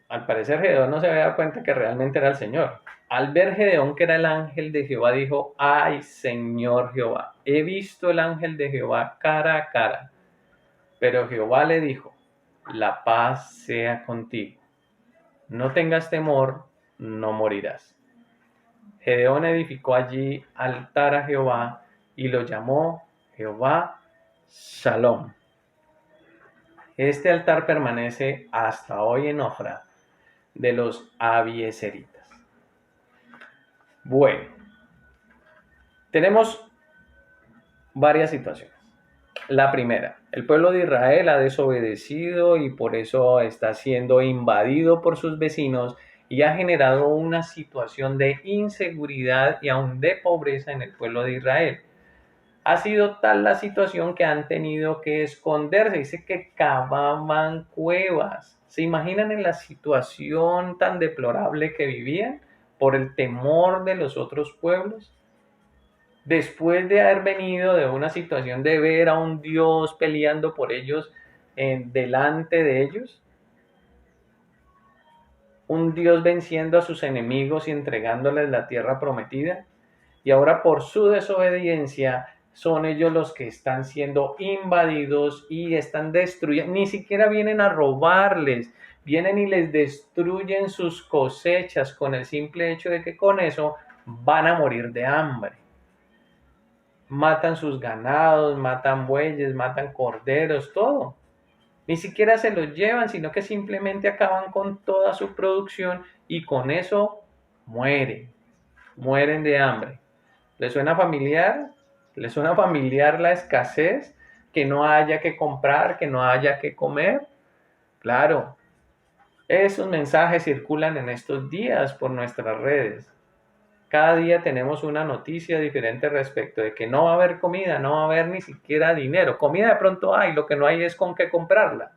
Speaker 1: Al parecer Gedeón no se había dado cuenta que realmente era el Señor. Al ver Gedeón que era el ángel de Jehová, dijo: Señor Jehová, he visto el ángel de Jehová cara a cara. Pero Jehová le dijo: la paz sea contigo. No tengas temor, no morirás. Gedeón edificó allí altar a Jehová y lo llamó Jehová Shalom. Este altar permanece hasta hoy en Ofra de los abiezeritas. Bueno, tenemos varias situaciones. La primera, el pueblo de Israel ha desobedecido y por eso está siendo invadido por sus vecinos y ha generado una situación de inseguridad y aún de pobreza en el pueblo de Israel. Ha sido tal la situación que han tenido que esconderse. Dice que cavaban cuevas. ¿Se imaginan en la situación tan deplorable que vivían por el temor de los otros pueblos? Después de haber venido de una situación de ver a un Dios peleando por ellos delante de ellos, un Dios venciendo a sus enemigos y entregándoles la tierra prometida, y ahora por su desobediencia son ellos los que están siendo invadidos y están destruyendo, ni siquiera vienen a robarles, vienen y les destruyen sus cosechas con el simple hecho de que con eso van a morir de hambre. Matan sus ganados, matan bueyes, matan corderos, todo. Ni siquiera se los llevan, sino que simplemente acaban con toda su producción y con eso mueren de hambre. ¿Les suena familiar? ¿Les suena familiar la escasez? Que no haya que comprar, que no haya que comer. Claro, esos mensajes circulan en estos días por nuestras redes. Cada día tenemos una noticia diferente respecto de que no va a haber comida, no va a haber ni siquiera dinero. Comida de pronto hay, lo que no hay es con qué comprarla.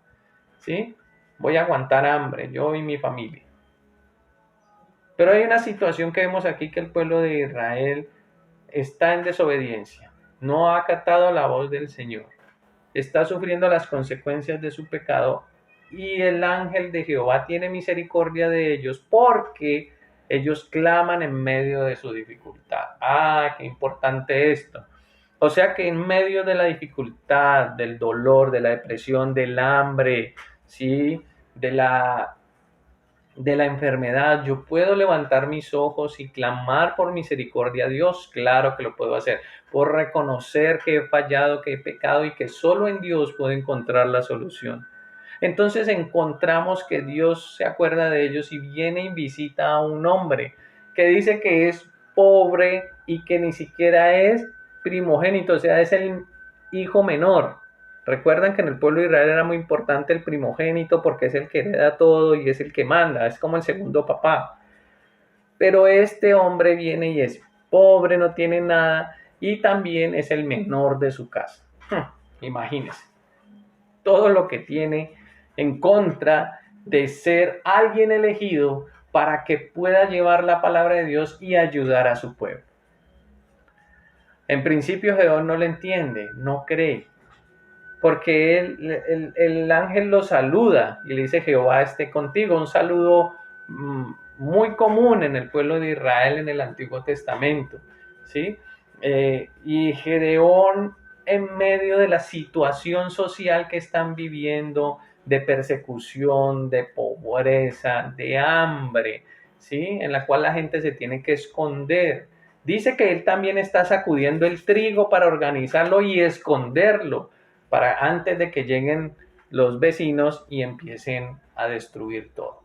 Speaker 1: ¿Sí? Voy a aguantar hambre, yo y mi familia. Pero hay una situación que vemos aquí, que el pueblo de Israel está en desobediencia, no ha acatado la voz del Señor, está sufriendo las consecuencias de su pecado y el ángel de Jehová tiene misericordia de ellos porque ellos claman en medio de su dificultad. ¡Ah, qué importante esto! O sea que en medio de la dificultad, del dolor, de la depresión, del hambre, ¿sí? de la enfermedad, yo puedo levantar mis ojos y clamar por misericordia a Dios. Claro que lo puedo hacer, por reconocer que he fallado, que he pecado y que solo en Dios puedo encontrar la solución. Entonces encontramos que Dios se acuerda de ellos y viene y visita a un hombre que dice que es pobre y que ni siquiera es primogénito, o sea, es el hijo menor. Recuerdan que en el pueblo de Israel era muy importante el primogénito porque es el que hereda todo y es el que manda, es como el segundo papá. Pero este hombre viene y es pobre, no tiene nada y también es el menor de su casa. Imagínense todo lo que tiene en contra de ser alguien elegido para que pueda llevar la palabra de Dios y ayudar a su pueblo. En principio Jehová no le entiende, no cree, porque el ángel lo saluda y le dice: Jehová esté contigo, un saludo muy común en el pueblo de Israel en el Antiguo Testamento, ¿sí? Y Gedeón, en medio de la situación social que están viviendo, de persecución, de pobreza, de hambre, ¿sí? En la cual la gente se tiene que esconder. Dice que él también está sacudiendo el trigo para organizarlo y esconderlo, para antes de que lleguen los vecinos y empiecen a destruir todo.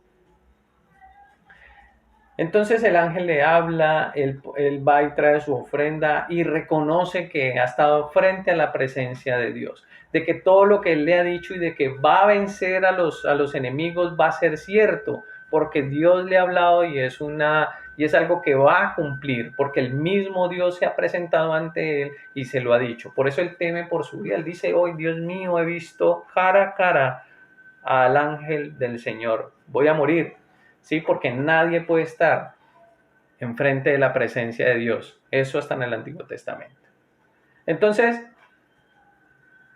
Speaker 1: Entonces el ángel le habla, él va y trae su ofrenda y reconoce que ha estado frente a la presencia de Dios, de que todo lo que él le ha dicho y de que va a vencer a los enemigos va a ser cierto, porque Dios le ha hablado y es algo que va a cumplir, porque el mismo Dios se ha presentado ante él y se lo ha dicho. Por eso él teme por su vida. Él dice: hoy, Dios mío, he visto cara a cara al ángel del Señor. Voy a morir. Sí, porque nadie puede estar enfrente de la presencia de Dios. Eso está en el Antiguo Testamento. Entonces,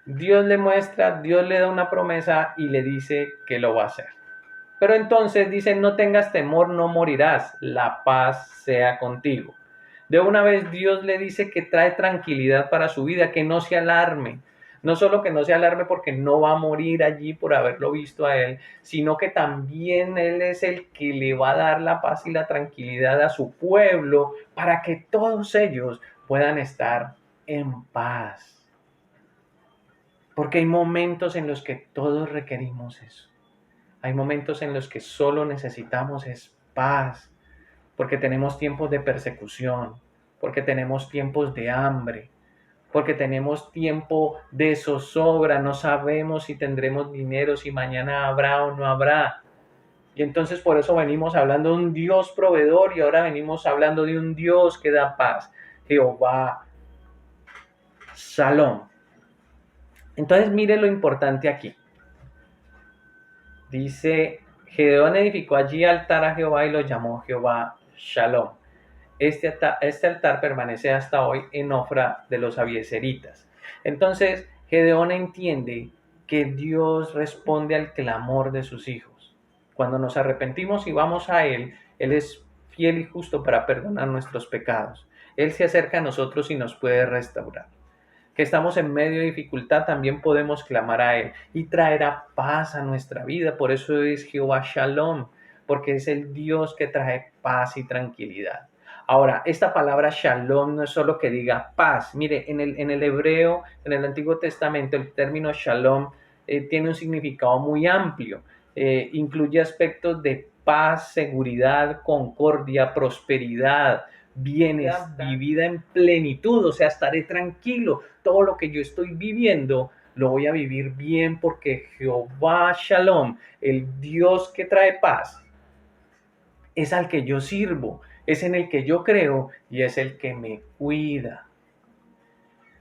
Speaker 1: Dios le muestra, Dios le da una promesa y le dice que lo va a hacer. Pero entonces dice: no tengas temor, no morirás, la paz sea contigo. De una vez Dios le dice que trae tranquilidad para su vida, que no se alarme. No solo que no se alarme porque no va a morir allí por haberlo visto a él, sino que también él es el que le va a dar la paz y la tranquilidad a su pueblo para que todos ellos puedan estar en paz. Porque hay momentos en los que todos requerimos eso. Hay momentos en los que solo necesitamos es paz, porque tenemos tiempos de persecución, porque tenemos tiempos de hambre, porque tenemos tiempo de zozobra, no sabemos si tendremos dinero, si mañana habrá o no habrá. Y entonces por eso venimos hablando de un Dios proveedor y ahora venimos hablando de un Dios que da paz, Jehová Shalom. Entonces mire lo importante aquí. Dice, Gedeón edificó allí altar a Jehová y lo llamó Jehová Shalom. Este altar permanece hasta hoy en Ofra de los abiezeritas. Entonces, Gedeón entiende que Dios responde al clamor de sus hijos. Cuando nos arrepentimos y vamos a Él, Él es fiel y justo para perdonar nuestros pecados. Él se acerca a nosotros y nos puede restaurar. Que estamos en medio de dificultad, también podemos clamar a Él y traerá paz a nuestra vida. Por eso es Jehová Shalom, porque es el Dios que trae paz y tranquilidad. Ahora, esta palabra Shalom no es solo que diga paz. Mire, en el hebreo, en el Antiguo Testamento, el término Shalom tiene un significado muy amplio. Incluye aspectos de paz, seguridad, concordia, prosperidad, bienestar, vida en plenitud, o sea, estaré tranquilo. Todo lo que yo estoy viviendo lo voy a vivir bien porque Jehová Shalom, el Dios que trae paz, es al que yo sirvo, es en el que yo creo y es el que me cuida.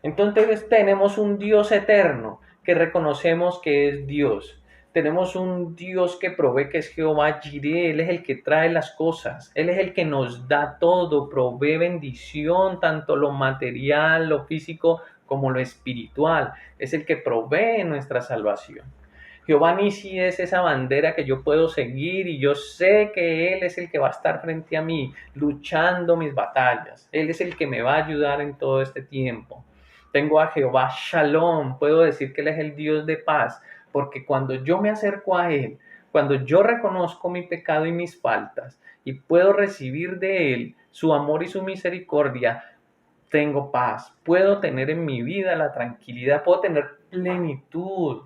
Speaker 1: Entonces tenemos un Dios eterno que reconocemos que es Dios. Tenemos un Dios que provee, que es Jehová Jireh. Él es el que trae las cosas. Él es el que nos da todo, provee bendición, tanto lo material, lo físico, como lo espiritual. Es el que provee nuestra salvación. Jehová Nisi es esa bandera que yo puedo seguir y yo sé que Él es el que va a estar frente a mí, luchando mis batallas. Él es el que me va a ayudar en todo este tiempo. Tengo a Jehová Shalom, puedo decir que Él es el Dios de paz, porque cuando yo me acerco a Él, cuando yo reconozco mi pecado y mis faltas y puedo recibir de Él su amor y su misericordia, tengo paz, puedo tener en mi vida la tranquilidad, puedo tener plenitud,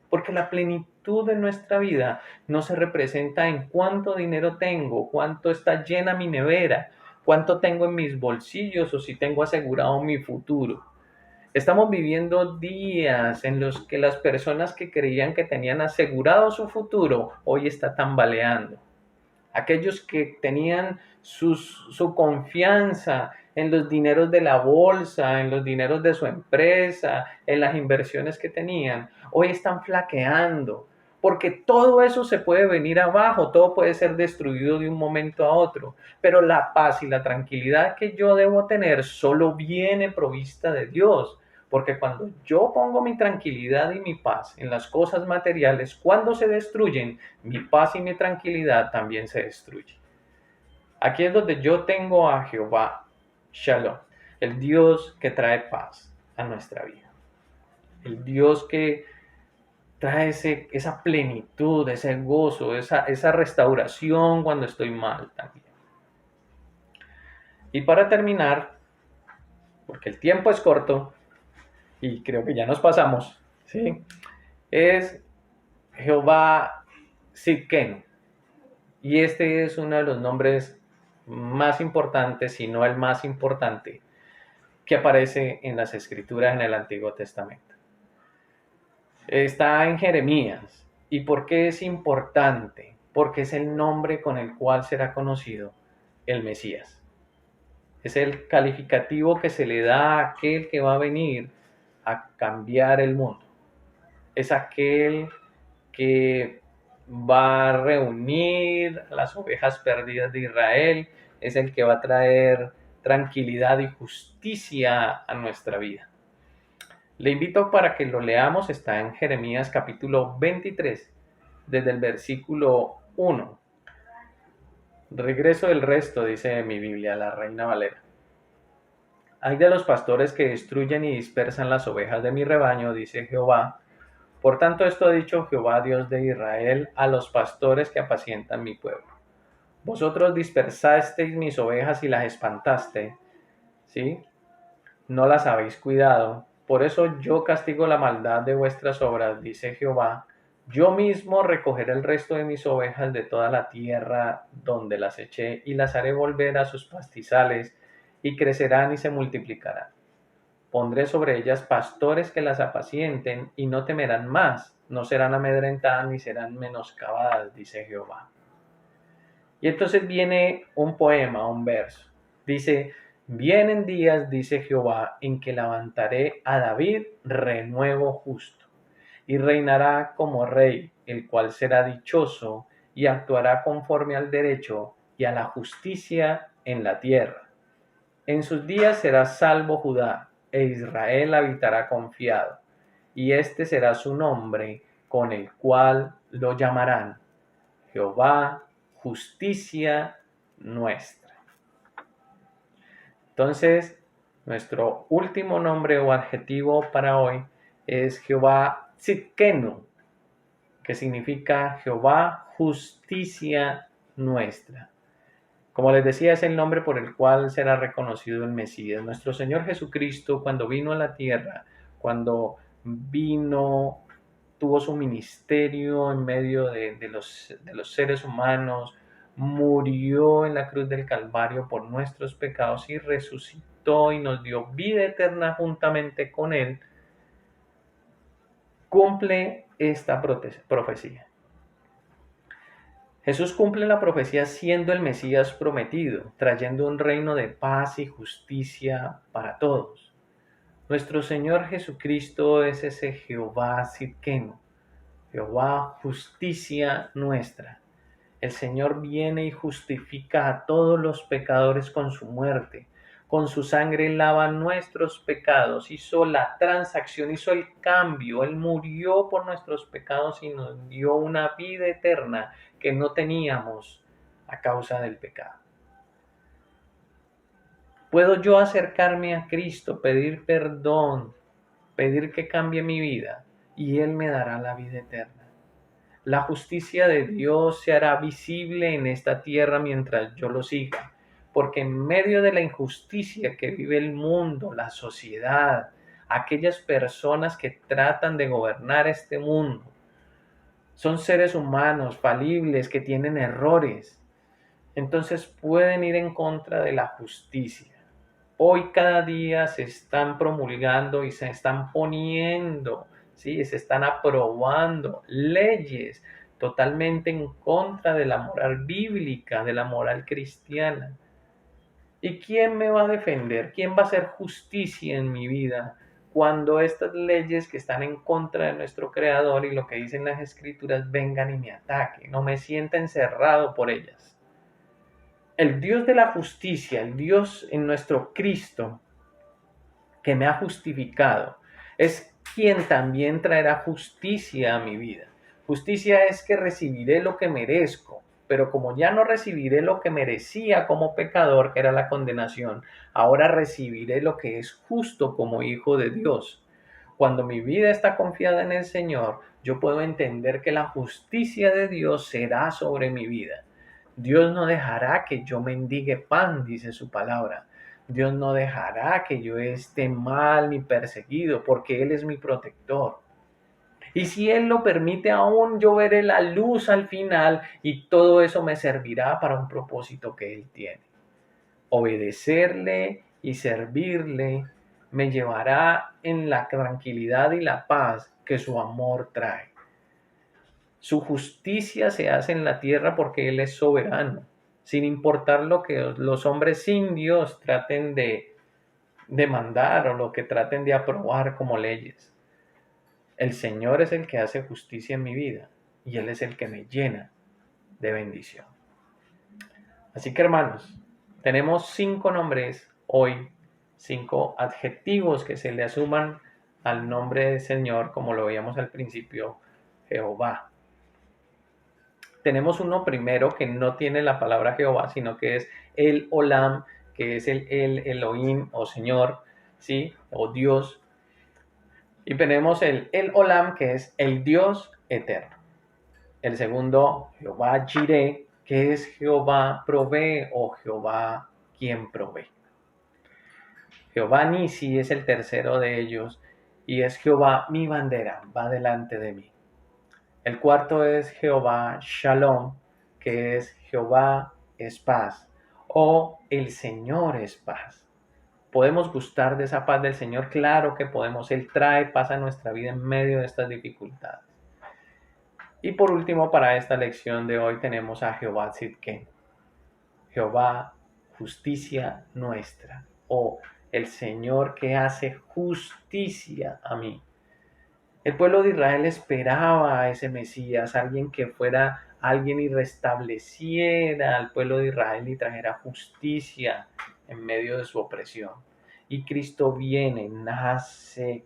Speaker 1: porque la plenitud de nuestra vida no se representa en cuánto dinero tengo, cuánto está llena mi nevera, cuánto tengo en mis bolsillos o si tengo asegurado mi futuro. Estamos viviendo días en los que las personas que creían que tenían asegurado su futuro hoy está tambaleando. Aquellos que tenían su confianza en los dineros de la bolsa, en los dineros de su empresa, en las inversiones que tenían, hoy están flaqueando, porque todo eso se puede venir abajo, todo puede ser destruido de un momento a otro, pero la paz y la tranquilidad que yo debo tener solo viene provista de Dios. Porque cuando yo pongo mi tranquilidad y mi paz en las cosas materiales, cuando se destruyen, mi paz y mi tranquilidad también se destruyen. Aquí es donde yo tengo a Jehová Shalom, el Dios que trae paz a nuestra vida. El Dios que trae esa plenitud, ese gozo, esa restauración cuando estoy mal también. Y para terminar, porque el tiempo es corto, y creo que ya nos pasamos, ¿sí? Es Jehová Sidkenu. Y este es uno de los nombres más importantes, si no el más importante, que aparece en las Escrituras en el Antiguo Testamento. Está en Jeremías. ¿Y por qué es importante? Porque es el nombre con el cual será conocido el Mesías. Es el calificativo que se le da a aquel que va a venir a cambiar el mundo. Es aquel que va a reunir a las ovejas perdidas de Israel, es el que va a traer tranquilidad y justicia a nuestra vida. Le invito para que lo leamos, está en Jeremías capítulo 23, desde el versículo 1. Regreso del resto, dice mi Biblia, la Reina Valera. Ay de los pastores que destruyen y dispersan las ovejas de mi rebaño, dice Jehová. Por tanto, esto ha dicho Jehová, Dios de Israel, a los pastores que apacientan mi pueblo. Vosotros dispersasteis mis ovejas y las espantaste, ¿sí? No las habéis cuidado, Por eso yo castigo la maldad de vuestras obras, dice Jehová. Yo mismo recogeré el resto de mis ovejas de toda la tierra donde las eché y las haré volver a sus pastizales y crecerán y se multiplicarán. Pondré sobre ellas pastores que las apacienten y no temerán más, no serán amedrentadas ni serán menoscabadas, dice Jehová. Y entonces viene un poema, un verso. Dice, vienen días, dice Jehová, en que levantaré a David renuevo justo, y reinará como rey, el cual será dichoso y actuará conforme al derecho y a la justicia en la tierra. En sus días será salvo Judá, e Israel habitará confiado, y este será su nombre, con el cual lo llamarán Jehová, justicia nuestra. Entonces, nuestro último nombre o adjetivo para hoy es Jehová Tzidkenu, que significa Jehová, justicia nuestra. Como les decía, es el nombre por el cual será reconocido el Mesías. Nuestro Señor Jesucristo, cuando vino a la tierra, cuando vino, tuvo su ministerio en medio de los seres humanos, murió en la cruz del Calvario por nuestros pecados y resucitó y nos dio vida eterna juntamente con Él, cumple esta profecía. Jesús cumple la profecía siendo el Mesías prometido, trayendo un reino de paz y justicia para todos. Nuestro Señor Jesucristo es ese Jehová Tzidkenu, Jehová justicia nuestra. El Señor viene y justifica a todos los pecadores con su muerte. Con su sangre lava nuestros pecados, hizo la transacción, hizo el cambio. Él murió por nuestros pecados y nos dio una vida eterna que no teníamos a causa del pecado. ¿Puedo yo acercarme a Cristo, pedir perdón, pedir que cambie mi vida y Él me dará la vida eterna? La justicia de Dios se hará visible en esta tierra mientras yo lo siga, porque en medio de la injusticia que vive el mundo, la sociedad, aquellas personas que tratan de gobernar este mundo, son seres humanos falibles que tienen errores, entonces pueden ir en contra de la justicia. Hoy cada día se están promulgando y se están poniendo, ¿sí? Se están aprobando leyes totalmente en contra de la moral bíblica, de la moral cristiana. ¿Y quién me va a defender? ¿Quién va a hacer justicia en mi vida cuando estas leyes que están en contra de nuestro Creador y lo que dicen las Escrituras vengan y me ataquen o me sienta encerrado por ellas? El Dios de la justicia, el Dios en nuestro Cristo, que me ha justificado, es quien también traerá justicia a mi vida. Justicia es que recibiré lo que merezco, pero como ya no recibiré lo que merecía como pecador, que era la condenación, ahora recibiré lo que es justo como hijo de Dios. Cuando mi vida está confiada en el Señor, yo puedo entender que la justicia de Dios será sobre mi vida. Dios no dejará que yo mendigue pan, dice su palabra. Dios no dejará que yo esté mal ni perseguido, porque Él es mi protector. Y si Él lo permite aún, yo veré la luz al final y todo eso me servirá para un propósito que Él tiene. Obedecerle y servirle me llevará en la tranquilidad y la paz que su amor trae. Su justicia se hace en la tierra porque Él es soberano, sin importar lo que los hombres sin Dios traten de demandar o lo que traten de aprobar como leyes. El Señor es el que hace justicia en mi vida y Él es el que me llena de bendición. Así que hermanos, tenemos 5 nombres hoy, 5 adjetivos que se le asuman al nombre del Señor, como lo veíamos al principio, Jehová. Tenemos uno primero que no tiene la palabra Jehová, sino que es el Olam, que es el Elohim o Señor, ¿sí? O Dios. Y tenemos el Olam, que es el Dios eterno. El segundo, Jehová Jireh, que es Jehová provee o Jehová quien provee. Jehová Nisi es el tercero de ellos, y es Jehová mi bandera, va delante de mí. El cuarto es Jehová Shalom, que es Jehová es paz, o el Señor es paz. ¿Podemos gustar de esa paz del Señor? Claro que podemos. Él trae paz a nuestra vida en medio de estas dificultades. Y por último, para esta lección de hoy tenemos a Jehová Tzidkenu. Jehová, justicia nuestra, o el Señor que hace justicia a mí. El pueblo de Israel esperaba a ese Mesías, alguien que fuera alguien y restableciera al pueblo de Israel y trajera justicia en medio de su opresión. Y Cristo viene, nace,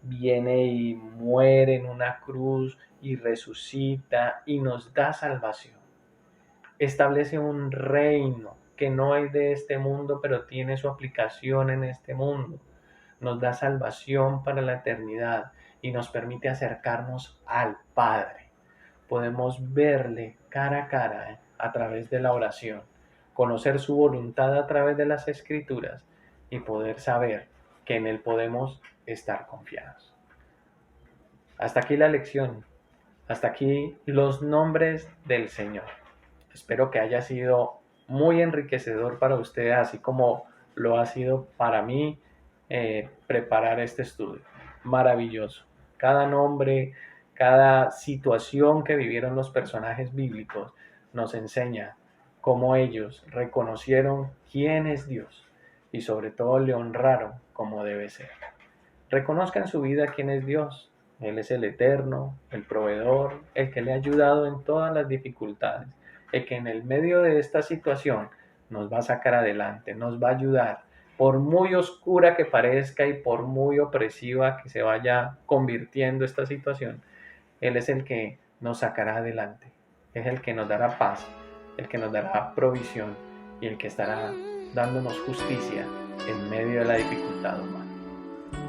Speaker 1: viene y muere en una cruz y resucita y nos da salvación. Establece un reino que no es de este mundo, pero tiene su aplicación en este mundo. Nos da salvación para la eternidad y nos permite acercarnos al Padre. Podemos verle cara a cara a través de la oración, conocer su voluntad a través de las Escrituras y poder saber que en Él podemos estar confiados. Hasta aquí la lección, hasta aquí los nombres del Señor. Espero que haya sido muy enriquecedor para ustedes, así como lo ha sido para mí preparar este estudio. Maravilloso. Cada nombre, cada situación que vivieron los personajes bíblicos nos enseña cómo ellos reconocieron quién es Dios y sobre todo le honraron como debe ser. Reconozca en su vida quién es Dios. Él es el eterno, el proveedor, el que le ha ayudado en todas las dificultades, el que en el medio de esta situación nos va a sacar adelante, nos va a ayudar, por muy oscura que parezca y por muy opresiva que se vaya convirtiendo esta situación. Él es el que nos sacará adelante, es el que nos dará paz, el que nos dará provisión y el que estará dándonos justicia en medio de la dificultad humana.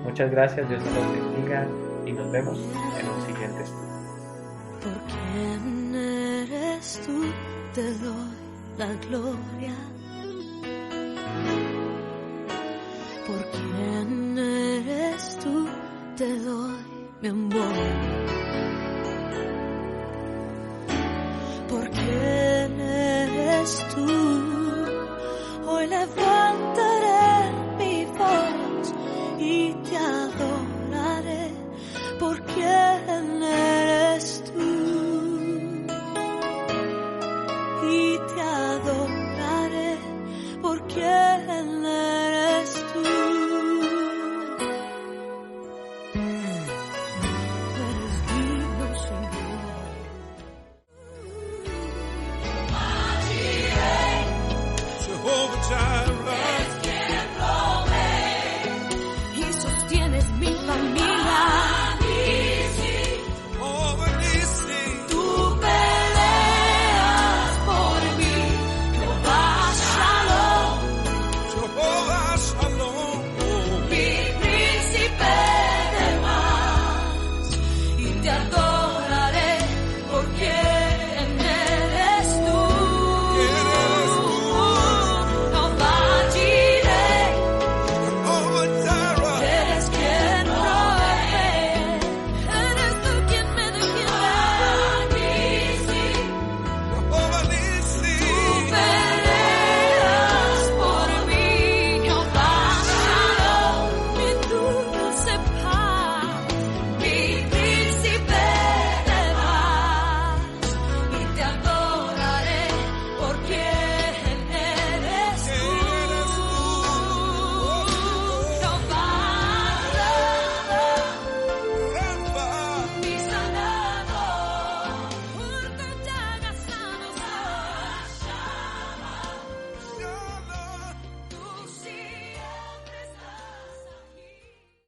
Speaker 1: Muchas gracias, Dios nos los bendiga y nos vemos en un siguiente estudio.
Speaker 2: ¿Por quién eres tú? Te doy la gloria. ¿Por quién eres tú? Te doy mi amor. ¿Por qué